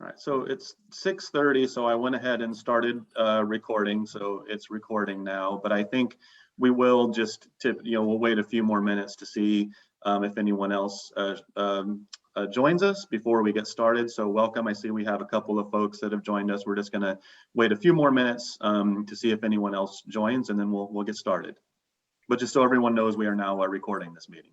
All right, so it's 6:30, so I went ahead and started recording, so it's recording now, but I think we will just we'll wait a few more minutes to see if anyone else joins us before we get started. So welcome. I see we have a couple of folks that have joined us. We're just gonna wait a few more minutes to see if anyone else joins, and then we'll get started. But just so everyone knows, we are now recording this meeting.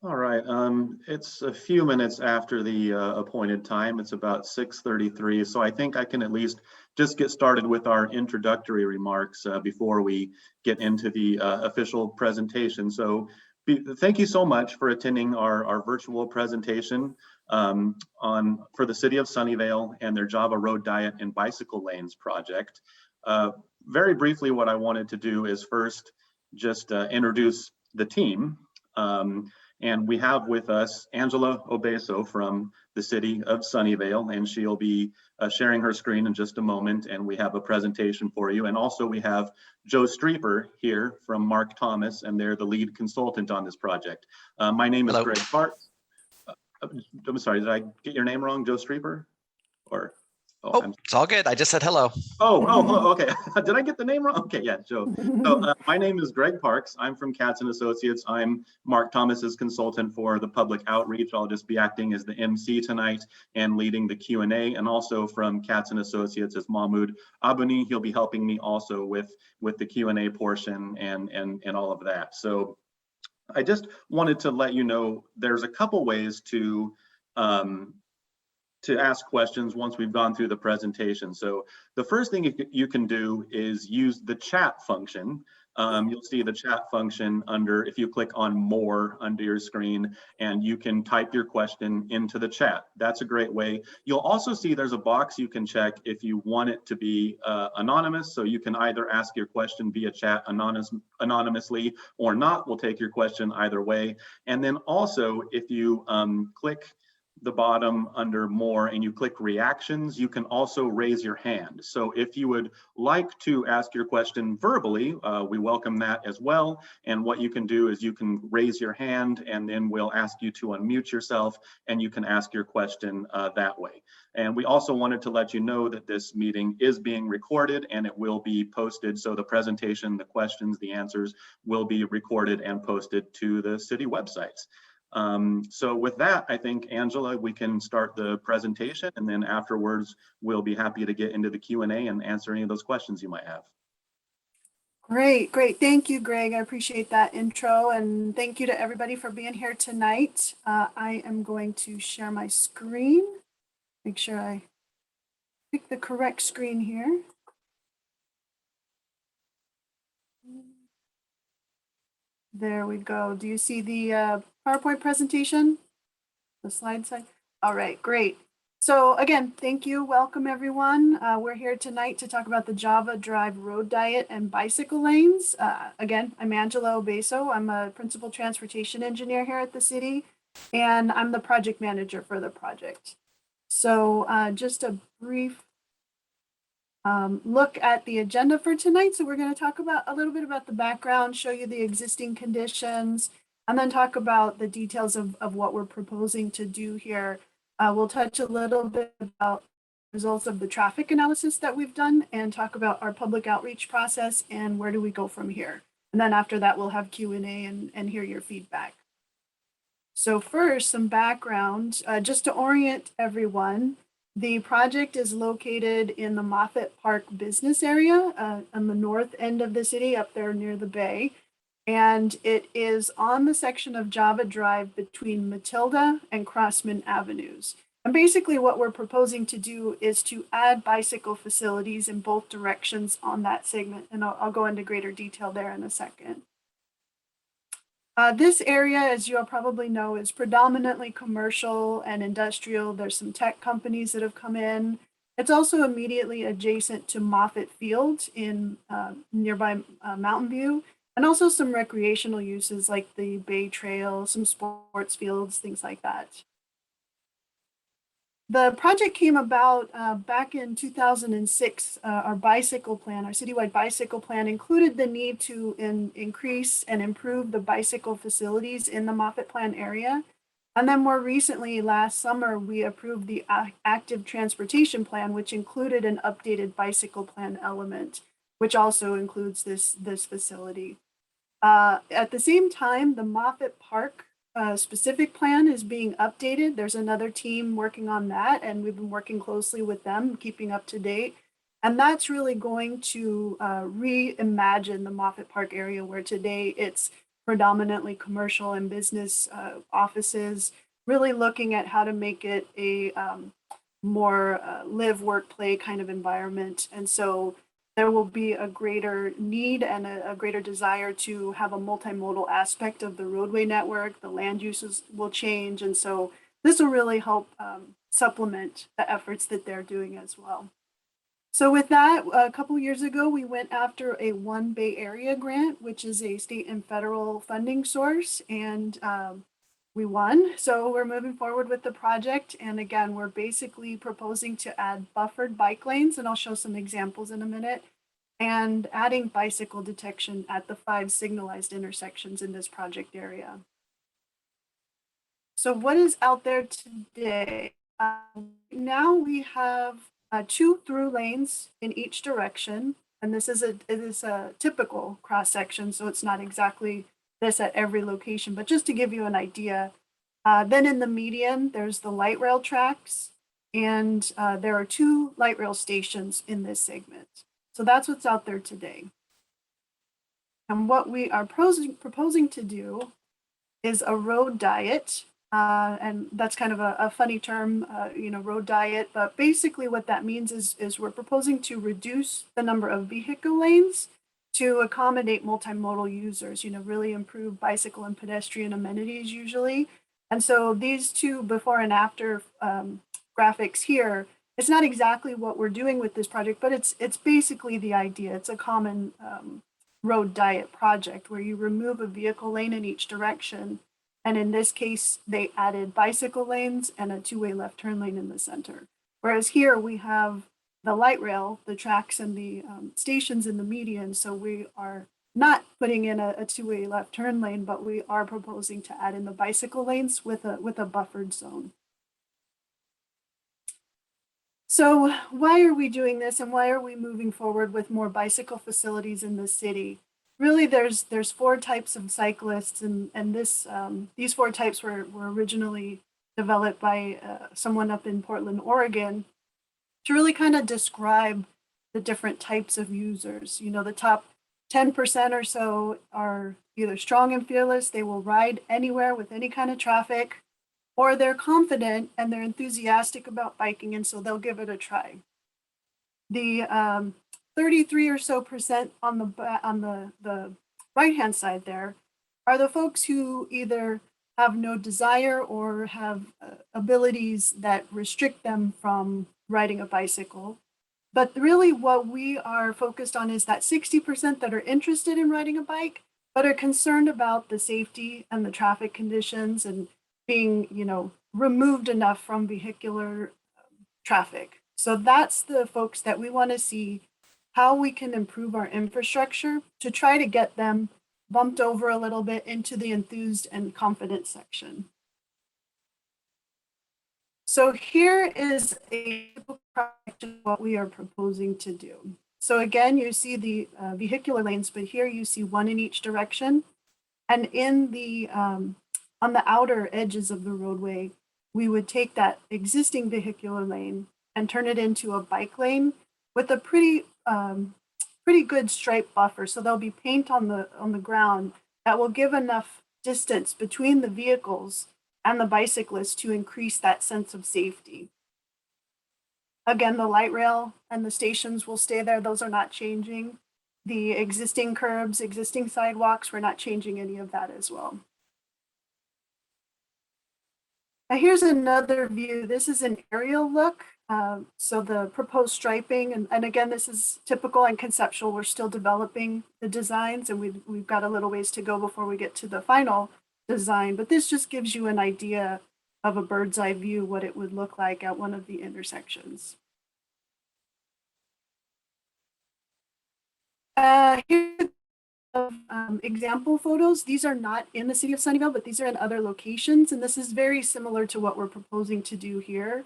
All right, it's a few minutes after the appointed time. It's about 6:33, so I think I can at least just get started with our introductory remarks before we get into the official presentation. So thank you so much for attending our virtual presentation for the City of Sunnyvale and their Java Road Diet and Bicycle Lanes project. Very briefly, what I wanted to do is first just introduce the team. And we have with us Angela Obeso from the City of Sunnyvale, and she'll be sharing her screen in just a moment, and we have a presentation for you. And also we have Joe Streeper here from Mark Thomas, and they're the lead consultant on this project. My name is Greg Parks. I'm sorry, did I get your name wrong, Joe Streeper? Or? Oh, it's all good. I just said hello. Oh, okay. Did I get the name wrong? Okay, yeah, Joe. So my name is Greg Parks. I'm from Katz & Associates. I'm Mark Thomas's consultant for the public outreach. I'll just be acting as the MC tonight and leading the Q&A. And also from Katz & Associates is Mahmoud Abuni. He'll be helping me also with the Q&A portion and all of that. So I just wanted to let you know there's a couple ways to ask questions once we've gone through the presentation. So the first thing you can do is use the chat function. You'll see the chat function under, if you click on more under your screen, and you can type your question into the chat. That's a great way. You'll also see there's a box you can check if you want it to be anonymous. So you can either ask your question via chat anonymously or not. We'll take your question either way. And then also if you click the bottom under more and you click reactions, you can also raise your hand. So if you would like to ask your question verbally, we welcome that as well. And what you can do is you can raise your hand and then we'll ask you to unmute yourself and you can ask your question that way. And we also wanted to let you know that this meeting is being recorded and it will be posted. So the presentation, the questions, the answers will be recorded and posted to the city websites. So with that, I think, Angela, we can start the presentation and then afterwards, we'll be happy to get into the Q&A and answer any of those questions you might have. Great, great. Thank you, Greg. I appreciate that intro and thank you to everybody for being here tonight. I am going to share my screen. Make sure I pick the correct screen here. There we go. Do you see the PowerPoint presentation? The slide side? All right, great. So again, thank you. Welcome, everyone. We're here tonight to talk about the Java Drive road diet and bicycle lanes. Again, I'm Angela Obeso. I'm a principal transportation engineer here at the city, and I'm the project manager for the project. So just a brief look at the agenda for tonight. So we're going to talk about a little bit about the background, show you the existing conditions, and then talk about the details of what we're proposing to do here. We'll touch a little bit about results of the traffic analysis that we've done and talk about our public outreach process and where do we go from here. And then after that, we'll have Q&A and hear your feedback. So first, some background, just to orient everyone. The project is located in the Moffett Park business area on the north end of the city, up there near the bay. And it is on the section of Java Drive between Matilda and Crossman Avenues. And basically what we're proposing to do is to add bicycle facilities in both directions on that segment. And I'll go into greater detail there in a second. This area, as you all probably know, is predominantly commercial and industrial. There's some tech companies that have come in. It's also immediately adjacent to Moffett Field in nearby Mountain View, and also some recreational uses like the Bay Trail, some sports fields, things like that. The project came about back in 2006. Our bicycle plan, our citywide bicycle plan, included the need to increase and improve the bicycle facilities in the Moffett Plan area. And then more recently, last summer, we approved the active transportation plan, which included an updated bicycle plan element, which also includes this facility. At the same time, the Moffett Park specific plan is being updated. There's another team working on that, and we've been working closely with them, keeping up to date. And that's really going to reimagine the Moffett Park area, where today it's predominantly commercial and business offices, really looking at how to make it a more live, work, play kind of environment. And so there will be a greater need and a greater desire to have a multimodal aspect of the roadway network. The land uses will change. And so this will really help supplement the efforts that they're doing as well. So with that, a couple years ago, we went after a One Bay Area grant, which is a state and federal funding source, and we won. So we're moving forward with the project. And again, we're basically proposing to add buffered bike lanes, and I'll show some examples in a minute, and adding bicycle detection at the 5 signalized intersections in this project area. So what is out there today? Now we have 2 through lanes in each direction. And this is a typical cross section, so it's not exactly this at every location, but just to give you an idea. Then in the median, there's the light rail tracks, and there are 2 light rail stations in this segment. So that's what's out there today. And what we are proposing to do is a road diet, and that's kind of a funny term, road diet, but basically what that means is we're proposing to reduce the number of vehicle lanes to accommodate multimodal users, really improve bicycle and pedestrian amenities usually. And so these 2 before and after graphics here, it's not exactly what we're doing with this project, but it's basically the idea. It's a common road diet project where you remove a vehicle lane in each direction And in this case, they added bicycle lanes and a two-way left turn lane in the center. Whereas here we have the light rail, the tracks and the stations in the median. So we are not putting in a two-way left turn lane, but we are proposing to add in the bicycle lanes with a buffered zone. So why are we doing this, and why are we moving forward with more bicycle facilities in the city? Really, there's 4 types of cyclists, and these 4 types were originally developed by someone up in Portland, Oregon, to really kind of describe the different types of users. You know, the top 10% or so are either strong and fearless, they will ride anywhere with any kind of traffic, or they're confident and they're enthusiastic about biking, and so they'll give it a try. The 33 or so percent on the right-hand side there are the folks who either have no desire or have abilities that restrict them from riding a bicycle. But really what we are focused on is that 60% that are interested in riding a bike, but are concerned about the safety and the traffic conditions and being, you know, removed enough from vehicular traffic. So that's the folks that we want to see how we can improve our infrastructure to try to get them bumped over a little bit into the enthused and confident section. So here is a typical project of what we are proposing to do. So again, you see the vehicular lanes, but here you see one in each direction. And in the on the outer edges of the roadway, we would take that existing vehicular lane and turn it into a bike lane with a pretty good stripe buffer. So there'll be paint on the ground that will give enough distance between the vehicles and the bicyclists to increase that sense of safety. Again, the light rail and the stations will stay there. Those are not changing. The existing curbs, existing sidewalks, we're not changing any of that as well. Now here's another view. This is an aerial look. So the proposed striping, and again, this is typical and conceptual. We're still developing the designs, and we've got a little ways to go before we get to the final design, but this just gives you an idea of a bird's eye view, what it would look like at one of the intersections. Here are example photos. These are not in the city of Sunnyvale, but these are in other locations, and this is very similar to what we're proposing to do here.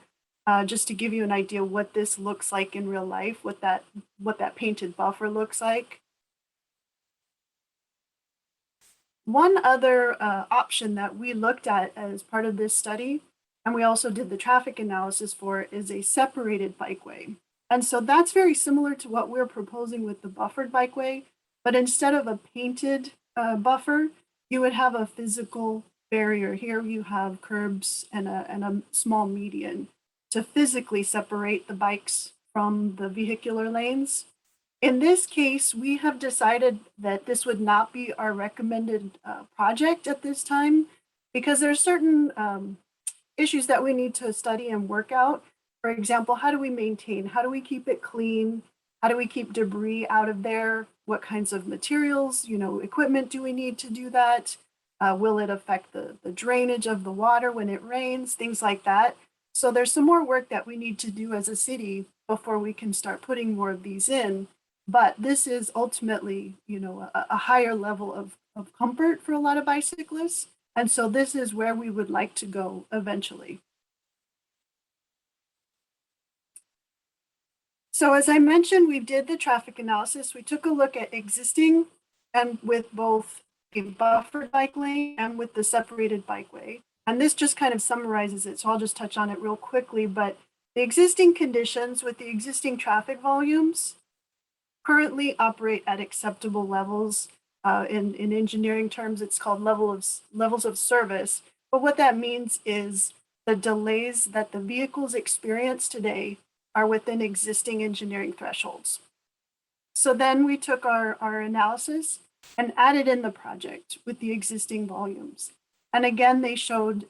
Just to give you an idea what this looks like in real life, what that painted buffer looks like. One other option that we looked at as part of this study, and we also did the traffic analysis for, is a separated bikeway. And so that's very similar to what we're proposing with the buffered bikeway, but instead of a painted buffer, you would have a physical barrier. Here you have curbs and a small median to physically separate the bikes from the vehicular lanes. In this case, we have decided that this would not be our recommended project at this time, because there are certain issues that we need to study and work out. For example, how do we maintain? How do we keep it clean? How do we keep debris out of there? What kinds of materials, equipment do we need to do that? Will it affect the drainage of the water when it rains? Things like that. So there's some more work that we need to do as a city before we can start putting more of these in. But this is ultimately, a higher level of comfort for a lot of bicyclists. And so this is where we would like to go eventually. So as I mentioned, we did the traffic analysis. We took a look at existing and with both a buffered bike lane and with the separated bikeway. And this just kind of summarizes it. So I'll just touch on it real quickly. But the existing conditions with the existing traffic volumes currently operate at acceptable levels. In engineering terms, it's called levels of service. But what that means is the delays that the vehicles experience today are within existing engineering thresholds. So then we took our analysis and added in the project with the existing volumes. And again, they showed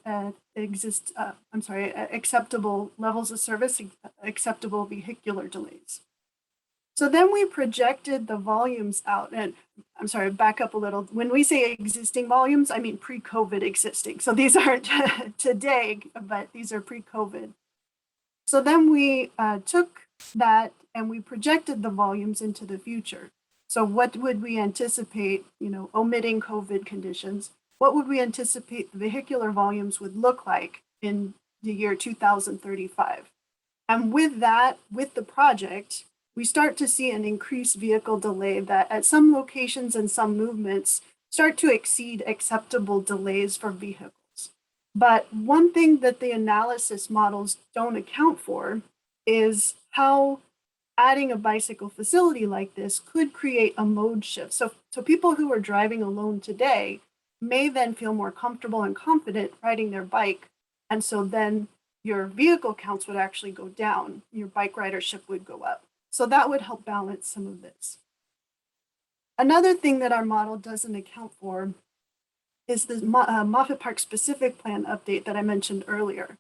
acceptable levels of service, acceptable vehicular delays. So then we projected the volumes out, and I'm sorry, back up a little. When we say existing volumes, I mean pre-COVID existing. So these aren't today, but these are pre-COVID. So then we took that and we projected the volumes into the future. So what would we anticipate, omitting COVID conditions? What would we anticipate the vehicular volumes would look like in the year 2035? And with that, with the project, we start to see an increased vehicle delay that at some locations and some movements start to exceed acceptable delays for vehicles. But one thing that the analysis models don't account for is how adding a bicycle facility like this could create a mode shift. So people who are driving alone today may then feel more comfortable and confident riding their bike. And so then your vehicle counts would actually go down, your bike ridership would go up. So that would help balance some of this. Another thing that our model doesn't account for is the Moffett Park specific plan update that I mentioned earlier.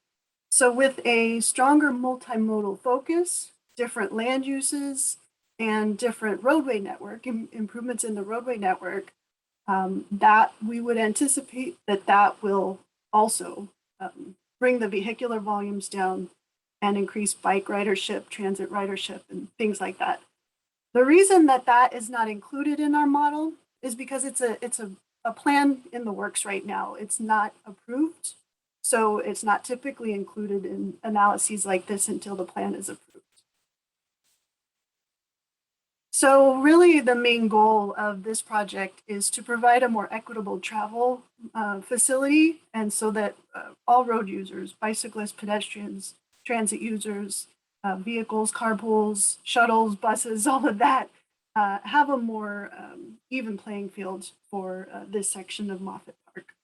So with a stronger multimodal focus, different land uses, and different roadway network, improvements in the roadway network, that we would anticipate that will also bring the vehicular volumes down and increase bike ridership, transit ridership, and things like that. The reason that is not included in our model is because it's a plan in the works right now. It's not approved, so it's not typically included in analyses like this until the plan is approved. So really the main goal of this project is to provide a more equitable travel facility, and so that all road users, bicyclists, pedestrians, transit users, vehicles, carpools, shuttles, buses, all of that, have a more even playing field for this section of Moffett Park.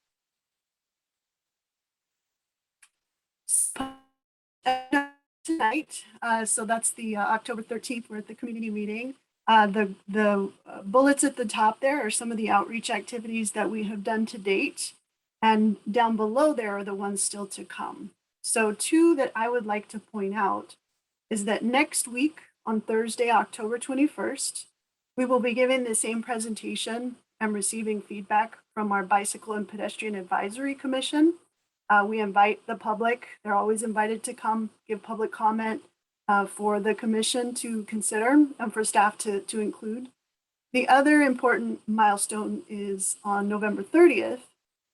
Tonight, so that's the October 13th, we're at the community meeting. The bullets at the top there are some of the outreach activities that we have done to date. And down below there are the ones still to come. So two that I would like to point out is that next week on Thursday, October 21st, we will be giving the same presentation and receiving feedback from our Bicycle and Pedestrian Advisory Commission. We invite the public, they're always invited to come give public comment for the commission to consider and for staff to include. The other important milestone is on November 30th,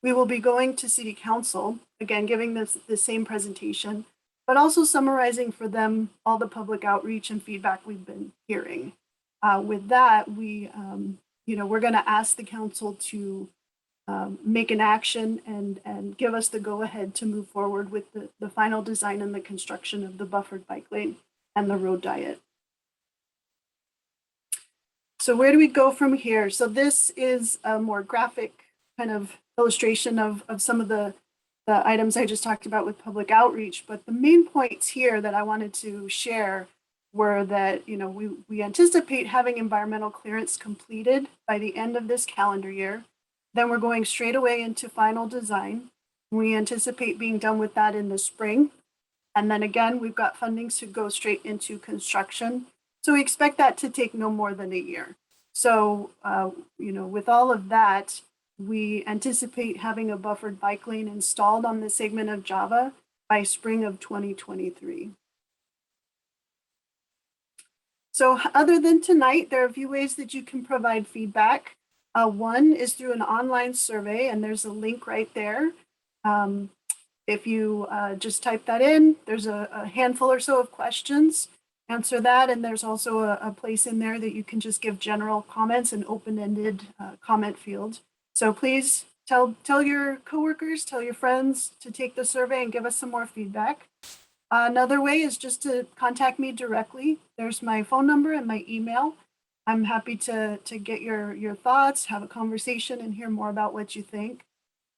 we will be going to City Council, again, giving the same presentation, but also summarizing for them all the public outreach and feedback we've been hearing. With that, we're going to ask the council to make an action and give us the go-ahead to move forward with the final design and the construction of the buffered bike lane and the road diet. So where do we go from here? So this is a more graphic kind of illustration of some of the items I just talked about with public outreach, but the main points here that I wanted to share were that we anticipate having environmental clearance completed by the end of this calendar year. Then we're going straight away into final design. We anticipate being done with that in the spring. And then again, we've got fundings to go straight into construction. So we expect that to take no more than a year. So, with all of that, we anticipate having a buffered bike lane installed on the segment of Java by spring of 2023. So other than tonight, there are a few ways that you can provide feedback. One is through an online survey, and there's a link right there. If you just type that in, there's a handful or so of questions. Answer that, and there's also a place in there that you can just give general comments, an open-ended comment field. So please tell your coworkers, tell your friends to take the survey and give us some more feedback. Another way is just to contact me directly. There's my phone number and my email. I'm happy to get your thoughts, have a conversation, and hear more about what you think.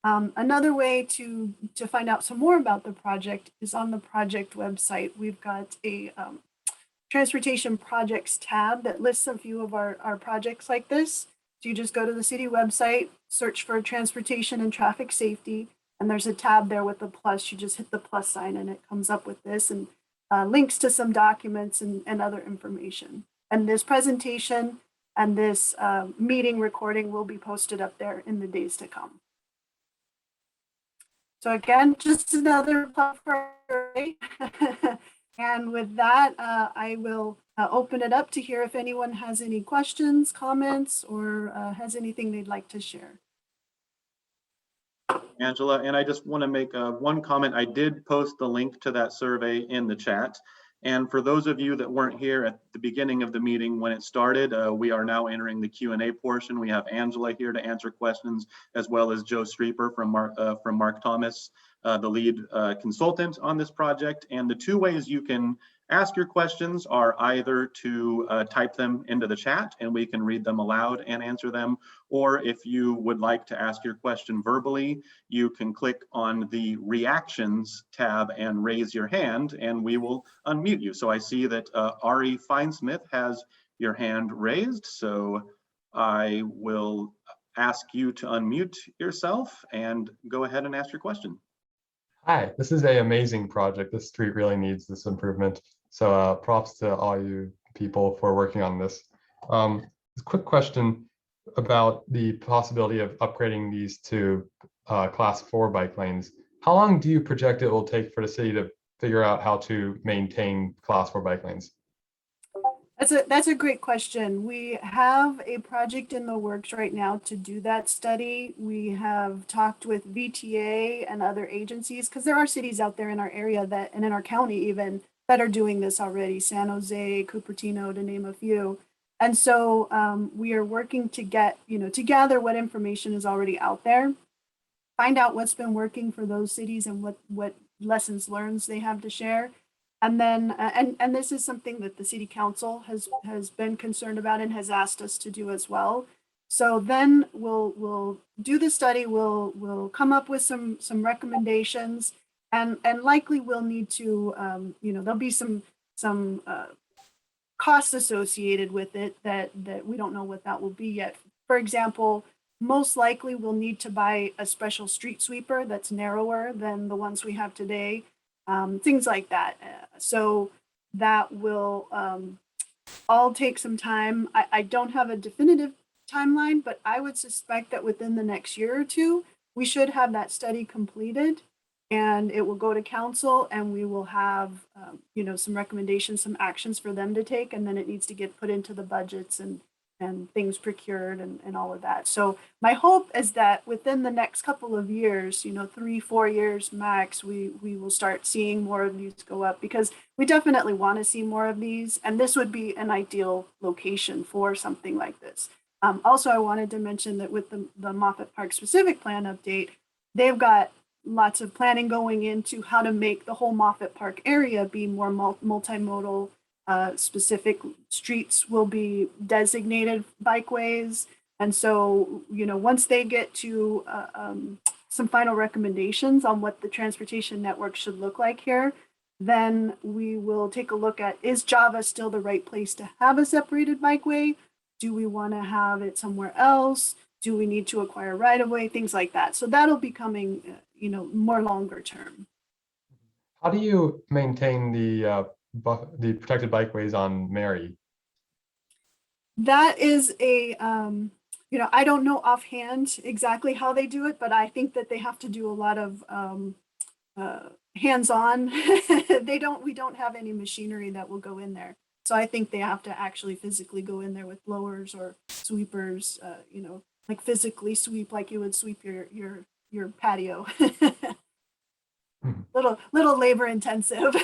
Another way to find out some more about the project is on the project website. We've got a transportation projects tab that lists a few of our projects like this. So you just go to the city website, search for transportation and traffic safety, and there's a tab there with the plus. You just hit the plus sign and it comes up with this and links to some documents and other information. And this presentation and this meeting recording will be posted up there in the days to come. So again, just another platform. And with that, I will open it up to hear if anyone has any questions, comments, or has anything they'd like to share. Angela, and I just want to make one comment. I did post the link to that survey in the chat. And for those of you that weren't here at the beginning of the meeting when it started, we are now entering the Q&A portion. We have Angela here to answer questions, as well as Joe Streeper from Mark Thomas, the lead consultant on this project. And the two ways you can ask your questions are either to type them into the chat and we can read them aloud and answer them, or if you would like to ask your question verbally, you can click on the reactions tab and raise your hand and we will unmute you. So I see that Ari Finesmith has your hand raised, so I will ask you to unmute yourself and go ahead and ask your question. Hi, this is an amazing project. This street really needs this improvement. So props to all you people for working on this. Quick question about the possibility of upgrading these to class 4 bike lanes. How long do you project it will take for the city to figure out how to maintain class 4 bike lanes? That's a great question. We have a project in the works right now to do that study. We have talked with VTA and other agencies, because there are cities out there in our area that, and in our county even, that are doing this already. San Jose, Cupertino, to name a few. And so we are working to get, to gather what information is already out there, find out what's been working for those cities and what lessons learned they have to share. And then, and this is something that the city council has been concerned about and has asked us to do as well. So then we'll do the study. We'll come up with some recommendations, and likely we'll need to, there'll be some costs associated with it that we don't know what that will be yet. For example, most likely we'll need to buy a special street sweeper that's narrower than the ones we have today. Things like that. So that will all take some time. I don't have a definitive timeline, but I would suspect that within the next year or two, we should have that study completed, and it will go to council, and we will have, some recommendations, some actions for them to take, and then it needs to get put into the budgets and things procured and all of that. So my hope is that within the next couple of years, 3-4 years max, we will start seeing more of these go up, because we definitely want to see more of these. And this would be an ideal location for something like this. Also, I wanted to mention that with the Moffett Park specific plan update, they've got lots of planning going into how to make the whole Moffett Park area be more multimodal. Specific streets will be designated bikeways. And so, once they get to some final recommendations on what the transportation network should look like here, then we will take a look at, is Java still the right place to have a separated bikeway? Do we want to have it somewhere else? Do we need to acquire right-of-way? Things like that. So that'll be coming, more longer term. How do you maintain the protected bikeways on Mary? That is a, I don't know offhand exactly how they do it, but I think that they have to do a lot of hands-on. We don't have any machinery that will go in there. So I think they have to actually physically go in there with blowers or sweepers, like physically sweep like you would sweep your patio. Little labor intensive.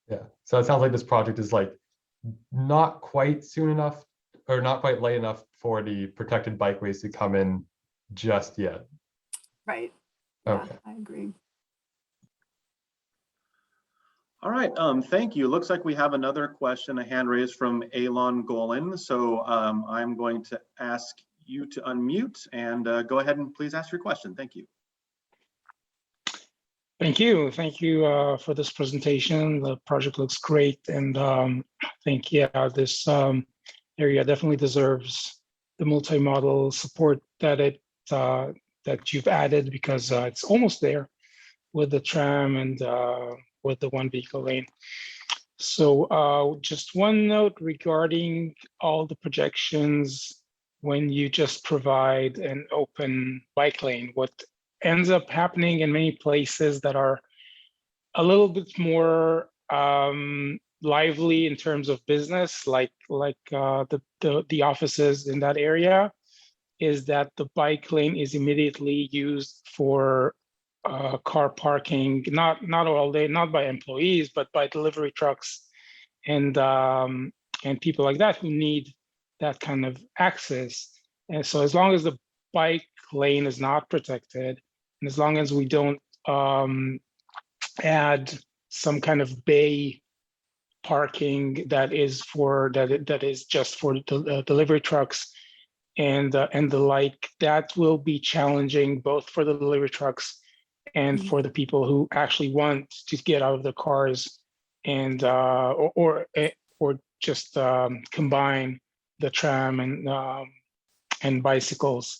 Yeah, so it sounds like this project is like not quite soon enough, or not quite late enough for the protected bikeways to come in just yet. Right. Okay. Yeah, I agree. All right, thank you. Looks like we have another question, a hand raised from Alon Golan. So I'm going to ask you to unmute and go ahead and please ask your question. Thank you. Thank you for this presentation. The project looks great, and I think this area definitely deserves the multimodal support that that you've added, because it's almost there with the tram and with the one vehicle lane. So just one note regarding all the projections. When you just provide an open bike lane, what ends up happening in many places that are a little bit more lively in terms of business, like the offices in that area, is that the bike lane is immediately used for car parking, not all day, not by employees, but by delivery trucks and people like that who need that kind of access. And so as long as the bike lane is not protected, and as long as we don't add some kind of bay parking that is just for delivery trucks and the like, that will be challenging both for the delivery trucks and for the people who actually want to get out of their cars and or just combine the tram and bicycles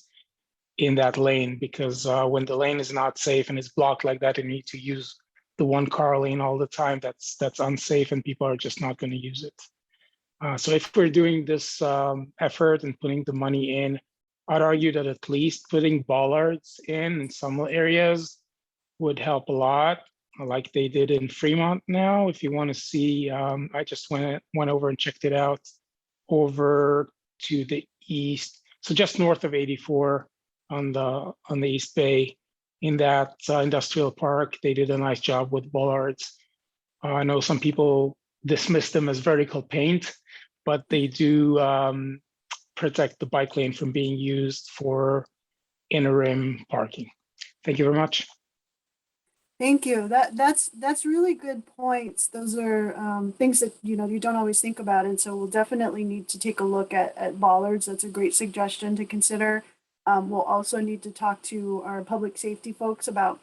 in that lane, because when the lane is not safe and it's blocked like that, and you need to use the one car lane all the time, that's unsafe, and people are just not going to use it. So if we're doing this effort and putting the money in, I'd argue that at least putting bollards in some areas would help a lot, like they did in Fremont now. If you want to see, I just went over and checked it out over to the east, so just north of 84 on the East Bay, in that industrial park. They did a nice job with bollards. I know some people dismiss them as vertical paint, but they do protect the bike lane from being used for interim parking. Thank you very much. Thank you. That's really good points. Those are things that you don't always think about, and so we'll definitely need to take a look at bollards. That's a great suggestion to consider. We'll also need to talk to our public safety folks about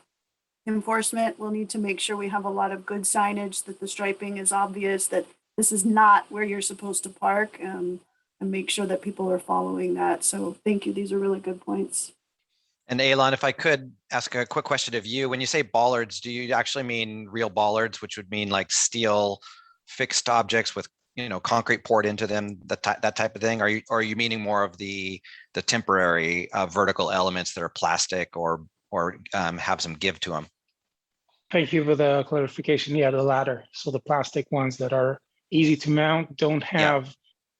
enforcement. We'll need to make sure we have a lot of good signage, that the striping is obvious, that this is not where you're supposed to park, and make sure that people are following that. So thank you. These are really good points. And Elon, if I could ask a quick question of you, when you say bollards, do you actually mean real bollards, which would mean like steel fixed objects with concrete poured into them, that type of thing? Or are you meaning more of the temporary vertical elements that are plastic or have some give to them? Thank you for the clarification. Yeah, the latter. So the plastic ones that are easy to mount, don't have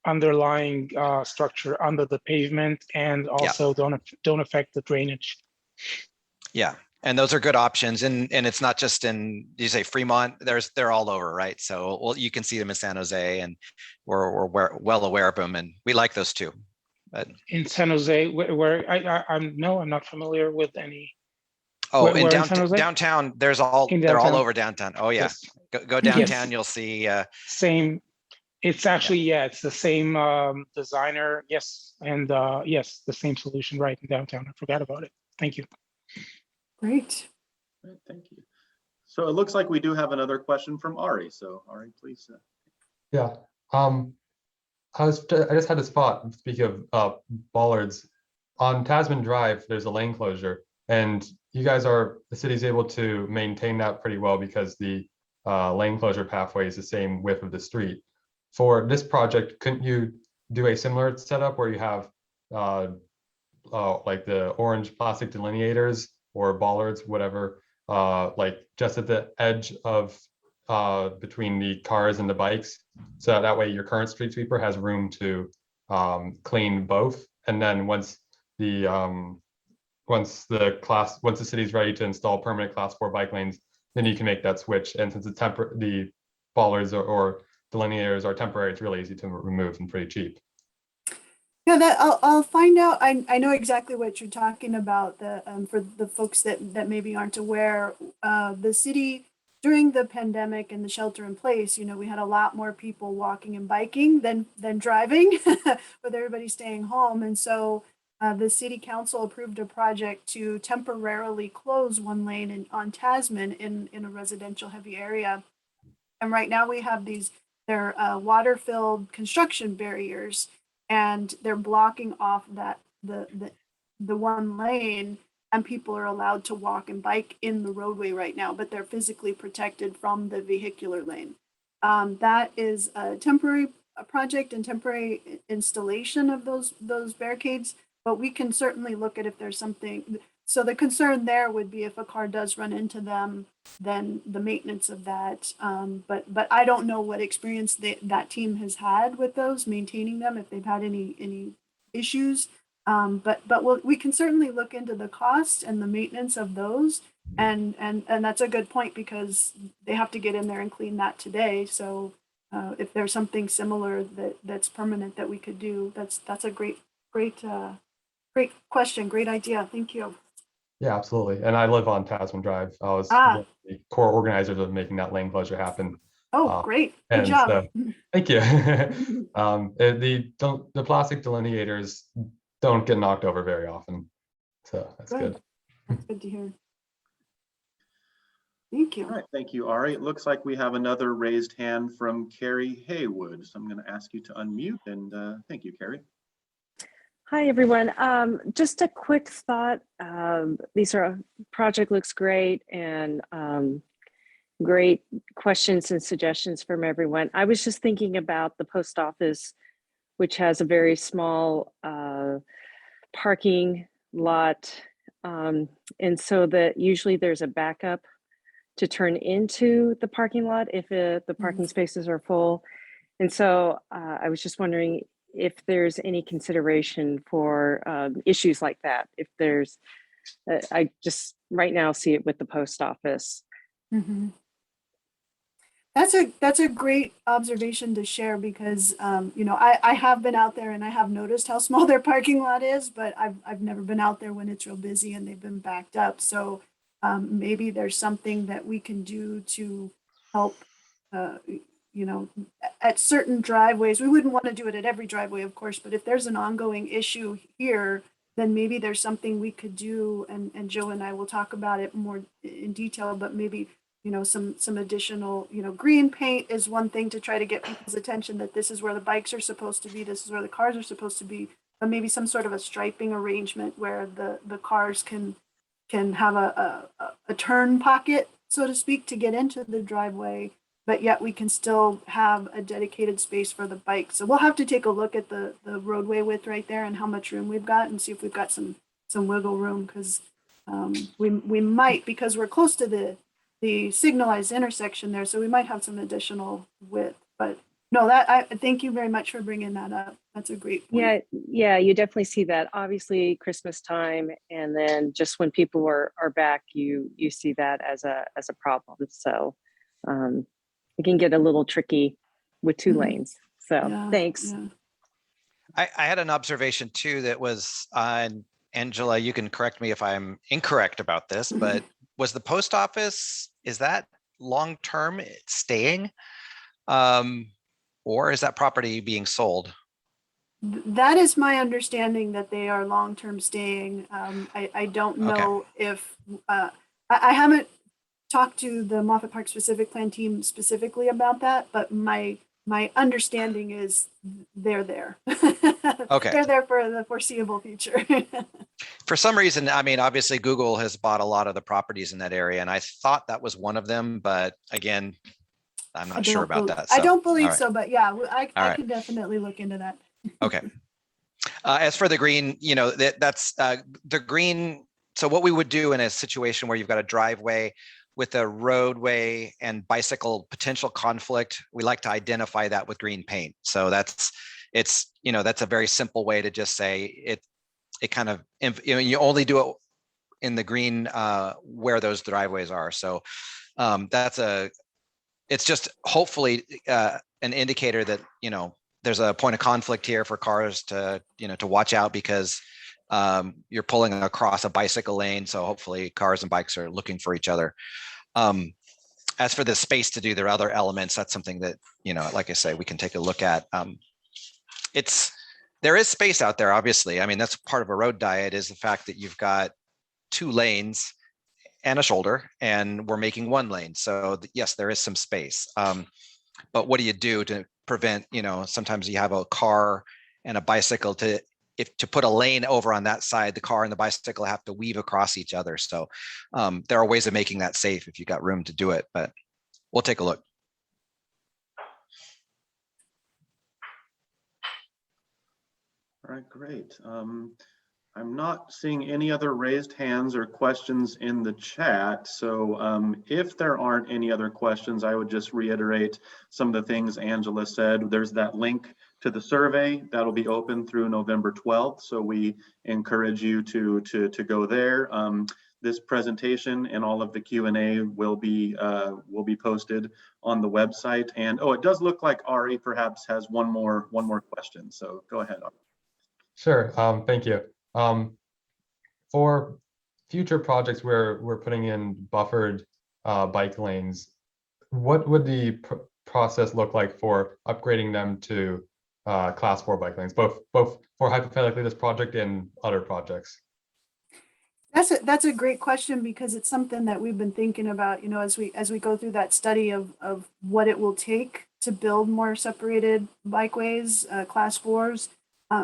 underlying structure under the pavement, and also don't affect the drainage. Yeah, and those are good options, and it's not just in, you say Fremont, they're all over, right? So you can see them in San Jose, and we're well aware of them, and we like those too. But in San Jose, where I'm not familiar with any. Oh, in downtown, they're all over downtown. Oh yeah, yes. Go downtown, you'll see. Same. It's actually, it's the same designer. Yes. And yes, the same solution right in downtown. I forgot about it. Thank you. Great. Right, thank you. So it looks like we do have another question from Ari. So Ari, please. Yeah. I just had a spot, speaking of bollards, on Tasman Drive, there's a lane closure, and the city's able to maintain that pretty well because the lane closure pathway is the same width of the street. For this project, couldn't you do a similar setup where you have like the orange plastic delineators or bollards, whatever, like just at the edge of between the cars and the bikes, so that way your current street sweeper has room to clean both, and then once the city's ready to install permanent class 4 bike lanes, then you can make that switch. And since the bollards or delineators are temporary, it's really easy to remove and pretty cheap. Yeah, I'll find out. I know exactly what you're talking about. For the folks that maybe aren't aware, the city during the pandemic and the shelter in place, we had a lot more people walking and biking than driving, with everybody staying home. And so the city council approved a project to temporarily close one lane on Tasman in a residential heavy area. And right now we have they're water-filled construction barriers, and they're blocking off the one lane, and people are allowed to walk and bike in the roadway right now, but they're physically protected from the vehicular lane. That is a temporary project and temporary installation of those barricades, but we can certainly look at if there's something. So the concern there would be if a car does run into them, then the maintenance of that. But I don't know what experience that team has had with those, maintaining them, if they've had any issues. But we can certainly look into the cost and the maintenance of those. And that's a good point, because they have to get in there and clean that today. So if there's something similar that's permanent that we could do, that's a great question, great idea. Thank you. Yeah, absolutely. And I live on Tasman Drive. I was one of the core organizers of making that lane closure happen. Oh, great. Good and job. So, thank you. The plastic delineators don't get knocked over very often. So that's good. That's good to hear. Thank you. All right, thank you, Ari. It looks like we have another raised hand from Carrie Haywood. So I'm going to ask you to unmute, and thank you, Carrie. Hi, everyone. Just a quick thought. Project looks great, and great questions and suggestions from everyone. I was just thinking about the post office, which has a very small parking lot. And so that usually there's a backup to turn into the parking lot if the parking spaces are full. And so I was just wondering if there's any consideration for issues like that. If there's, I just right now see it with the post office. Mm-hmm. That's a great observation to share, because I have been out there and I have noticed how small their parking lot is, but I've never been out there when it's real busy and they've been backed up. So maybe there's something that we can do to help, at certain driveways. We wouldn't want to do it at every driveway, of course, but if there's an ongoing issue here, then maybe there's something we could do, and Joe and I will talk about it more in detail, but maybe, some additional, green paint is one thing to try to get people's attention that this is where the bikes are supposed to be, this is where the cars are supposed to be, but maybe some sort of a striping arrangement where the cars can have a turn pocket, so to speak, to get into the driveway, but yet we can still have a dedicated space for the bike. So we'll have to take a look at the roadway width right there and how much room we've got, and see if we've got some wiggle room, because we might, because we're close to the signalized intersection there, so we might have some additional width. But no, I thank you very much for bringing that up. That's a great point. Yeah, you definitely see that. Obviously, Christmas time, and then just when people are back, you see that as a problem. So it can get a little tricky with two lanes. So Yeah, thanks. yeah. I had an observation too that was on, Angela, you can correct me if I'm incorrect about this, but was the post office, is that long-term staying? Or is that property being sold? That is my understanding, that they are long-term staying. I don't know if, I haven't talked to the Moffett Park specific plan team specifically about that, but my understanding is they're there. Okay. They're there for the foreseeable future. For some reason, I mean, obviously Google has bought a lot of the properties in that area, and I thought that was one of them, but again, I'm not sure about that. I don't All believe right. so, but yeah, I right. can definitely look into that. Okay. As for the green, that's the green. So what we would do in a situation where you've got a driveway with a roadway and bicycle potential conflict, we like to identify that with green paint. So that's a very simple way to just say it kind of, you only do it in the green where those driveways are. So it's just hopefully an indicator that, there's a point of conflict here for cars to watch out, because you're pulling across a bicycle lane. So hopefully cars and bikes are looking for each other. As for the space to do their other elements, that's something that, like I say, we can take a look at. There is space out there, obviously. I mean, that's part of a road diet, is the fact that you've got 2 lanes and a shoulder, and we're making 1 lane. So yes, there is some space. But what do you do to prevent, sometimes you have a car and a bicycle to put a lane over on that side, the car and the bicycle have to weave across each other. So there are ways of making that safe if you got room to do it, but we'll take a look. All right, great. I'm not seeing any other raised hands or questions in the chat. So if there aren't any other questions, I would just reiterate some of the things Angela said. There's that link to the survey that'll be open through November 12th. So we encourage you to go there. This presentation and all of the Q&A will be posted on the website. And oh, it does look like Ari perhaps has one more question. So go ahead, Ari. Sure. Thank you. For future projects where we're putting in buffered bike lanes, what would the process look like for upgrading them to class 4 bike lanes, both for hypothetically this project and other projects? That's a great question, because it's something that we've been thinking about, as we go through that study of what it will take to build more separated bikeways, class 4s.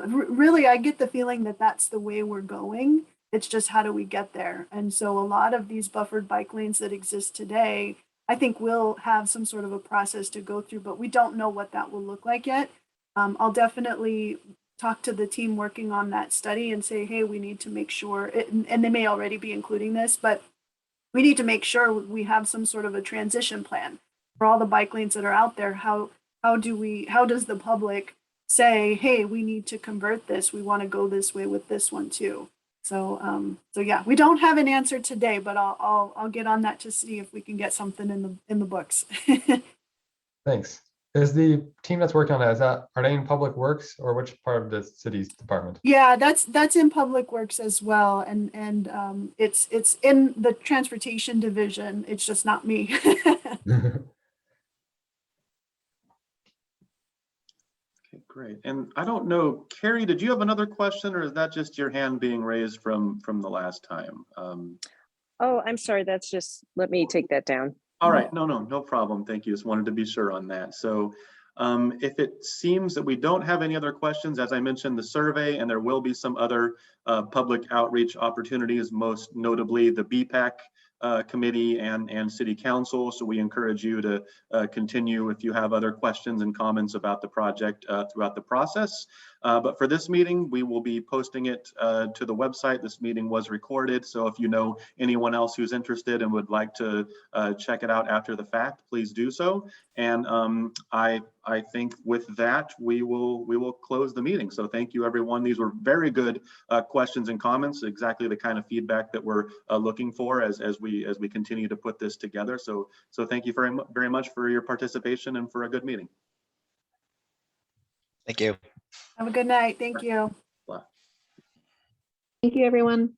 Really, I get the feeling that that's the way we're going. It's just, how do we get there? And so a lot of these buffered bike lanes that exist today, I think will have some sort of a process to go through, but we don't know what that will look like yet. I'll definitely talk to the team working on that study and say, hey, we need to make sure, and they may already be including this, but we need to make sure we have some sort of a transition plan for all the bike lanes that are out there. How does the public say, hey, we need to convert this, we want to go this way with this one too? So yeah, we don't have an answer today, but I'll get on that to see if we can get something in the books. Thanks. Is the team that's working on that, are they in Public Works, or which part of the city's department? Yeah, that's in Public Works as well, and it's in the transportation division. It's just not me. Okay, great. And I don't know, Carrie, did you have another question, or is that just your hand being raised from the last time? Oh, I'm sorry. That's just, let me take that down. All right, no problem. Thank you. Just wanted to be sure on that. So if it seems that we don't have any other questions, as I mentioned, the survey, and there will be some other public outreach opportunities, most notably the BPAC committee and city council. So we encourage you to continue if you have other questions and comments about the project throughout the process. But for this meeting, we will be posting it to the website. This meeting was recorded, so if you know anyone else who's interested and would like to check it out after the fact, please do so. And I think with that, we will close the meeting. So thank you, everyone. These were very good questions and comments, exactly the kind of feedback that we're looking for as we continue to put this together. So thank you very much for your participation and for a good meeting. Thank you. Have a good night. Thank you. Thank you, everyone.